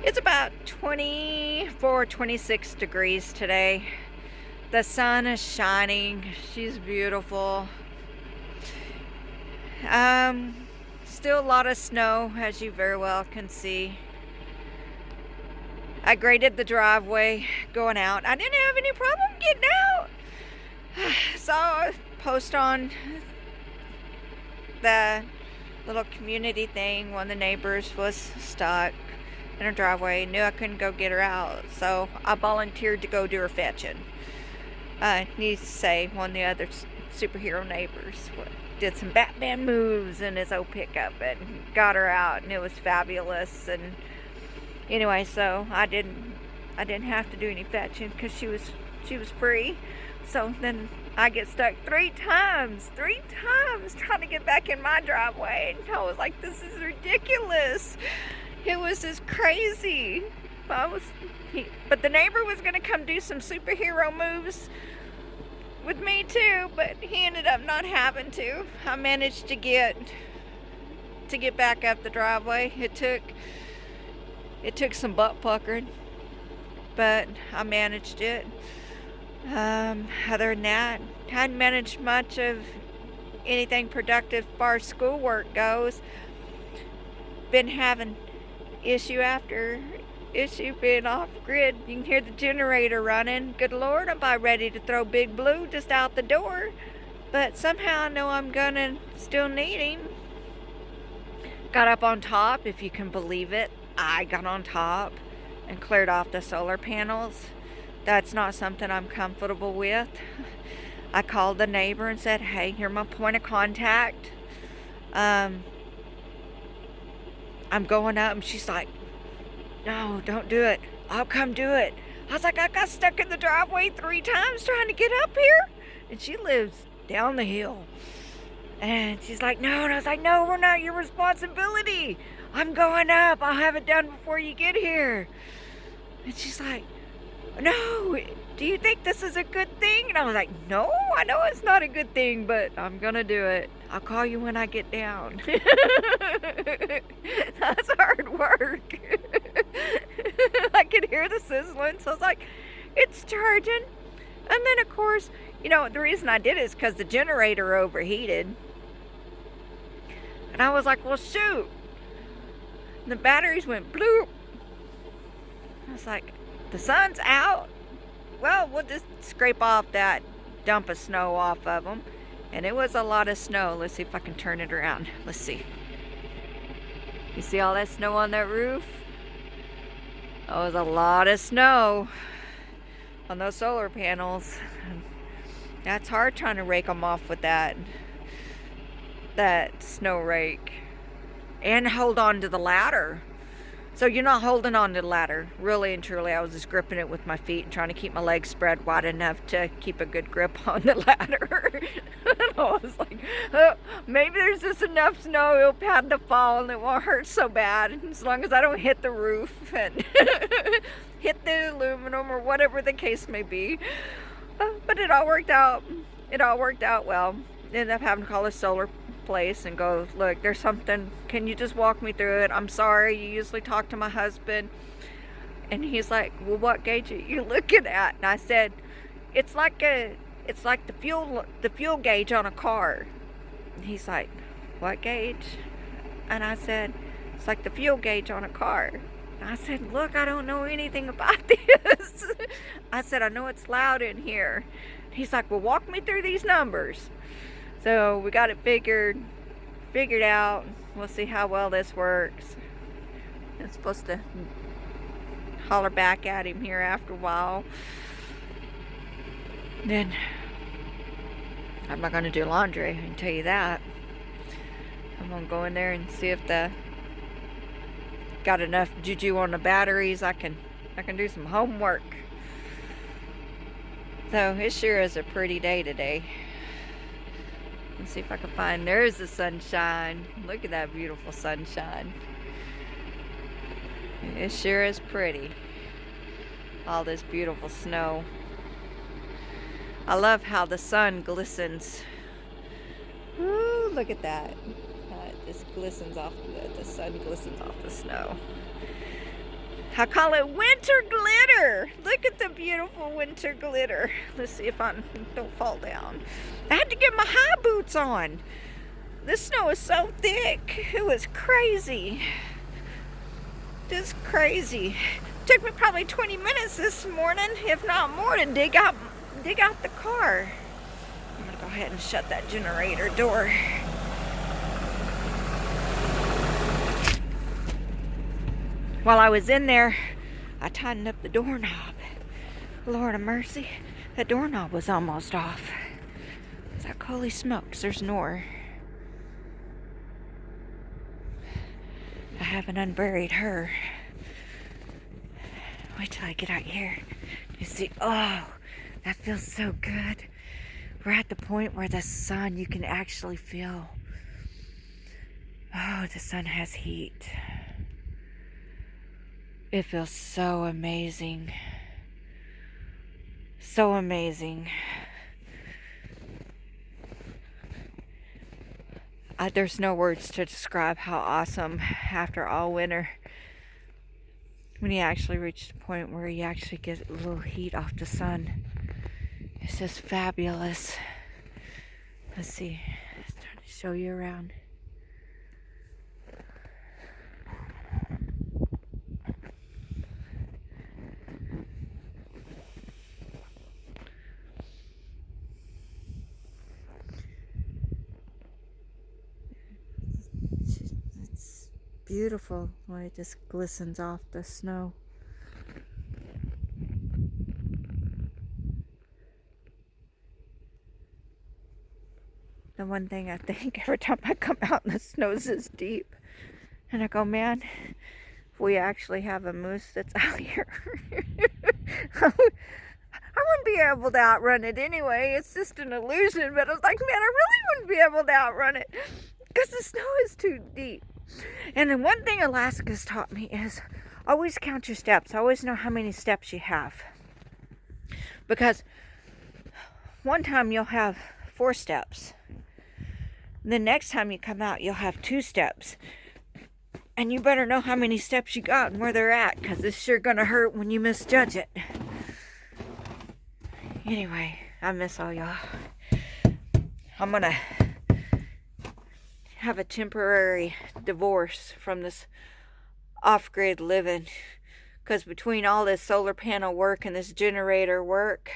It's about 24, 26 degrees today. The sun is shining. She's beautiful. Still a lot of snow, as you very well can see. I graded the driveway going out. I didn't have any problem getting out. Saw a post on the little community thing. One of the neighbors was stuck in her driveway. Knew I couldn't go get her out, so I volunteered to go do her fetching. Needs to say, one of the other superhero neighbors did some Batman moves in his old pickup and got her out, and it was fabulous. And anyway, so I didn't have to do any fetching because she was free. So then I get stuck three times trying to get back in my driveway, and I was like, this is ridiculous. It was just crazy. But the neighbor was going to come do some superhero moves with me too, but he ended up not having to. I managed to get back up the driveway. It took some butt puckering, but I managed it. Other than that, hadn't managed much of anything productive as far as schoolwork goes. Been having issue after issue being off grid. You can hear the generator running. Good Lord, I'm about ready to throw Big Blue just out the door, but somehow I know I'm gonna still need him. Got up on top, if you can believe it. I got on top and cleared off the solar panels. That's not something I'm comfortable with. I called the neighbor and said, hey, you're my point of contact. I'm going up. And she's like, no, don't do it. I'll come do it. I was like, I got stuck in the driveway 3 times trying to get up here. And she lives down the hill. And she's like, no. And I was like, no, we're not your responsibility. I'm going up. I'll have it done before you get here. And she's like, no, do you think this is a good thing? And I was like, no, I know it's not a good thing, but I'm gonna do it. I'll call you when I get down. That's hard work. I could hear the sizzling, so I was like, it's charging. And then of course, the reason I did it is because the generator overheated. And I was like, well, shoot. And the batteries went bloop. I was like, the sun's out. Well, we'll just scrape off that dump of snow off of them. And it was a lot of snow. Let's see if I can turn it around. Let's see. You see all that snow on that roof? That was a lot of snow on those solar panels. That's hard trying to rake them off with that snow rake. And hold on to the ladder. So you're not holding on to the ladder. Really and truly, I was just gripping it with my feet and trying to keep my legs spread wide enough to keep a good grip on the ladder. And I was like, oh, maybe there's just enough snow, it'll pad the fall and it won't hurt so bad. As long as I don't hit the roof and hit the aluminum or whatever the case may be. But it all worked out. It all worked out well. Ended up having to call a solar place and go, look, there's something, can you just walk me through it? I'm sorry, you usually talk to my husband. And he's like, well, what gauge are you looking at? And I said, it's like the fuel gauge on a car. And he's like, what gauge? And I said, it's like the fuel gauge on a car. And I said, look, I don't know anything about this. I said, I know it's loud in here. He's like, well, walk me through these numbers. So we got it figured out. We'll see how well this works. I'm supposed to holler back at him here after a while. Then I'm not going to do laundry, I can tell you that. I'm going to go in there and see if got enough juju on the batteries. I can do some homework. So it sure is a pretty day today. Let's see if I can find, there's the sunshine. Look at that beautiful sunshine. It sure is pretty. All this beautiful snow. I love how the sun glistens. Ooh, look at that. It just glistens off, the sun glistens off the snow. I call it winter glitter. Look at the beautiful winter glitter. Let's see if I don't fall down. I had to get my high boots on. This snow is so thick. It was crazy. Just crazy. Took me probably 20 minutes this morning, if not more, to dig out the car. I'm gonna go ahead and shut that generator door. While I was in there, I tightened up the doorknob. Lord of mercy, that doorknob was almost off. It's like, holy smokes, there's more. I haven't unburied her. Wait till I get out here. You see, oh, that feels so good. We're at the point where the sun, you can actually feel, oh, the sun has heat. It feels so amazing. So amazing. There's no words to describe how awesome after all winter, when you actually reach the point where you actually get a little heat off the sun. It's just fabulous. Let's see. Let's try to show you around. It's beautiful when it just glistens off the snow. The one thing I think every time I come out and the snow's this deep, and I go, man, if we actually have a moose that's out here, I wouldn't be able to outrun it anyway. It's just an illusion. But I was like, man, I really wouldn't be able to outrun it because the snow is too deep. And then one thing Alaska's taught me is always count your steps. Always know how many steps you have. Because one time you'll have 4 steps. The next time you come out, you'll have 2 steps. And you better know how many steps you got and where they're at, because it's sure going to hurt when you misjudge it. Anyway, I miss all y'all. I'm going to have a temporary divorce from this off-grid living, because between all this solar panel work and this generator work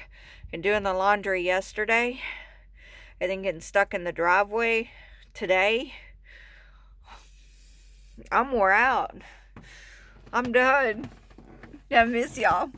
and doing the laundry yesterday, and then getting stuck in the driveway today, I'm wore out. I'm done. I miss y'all.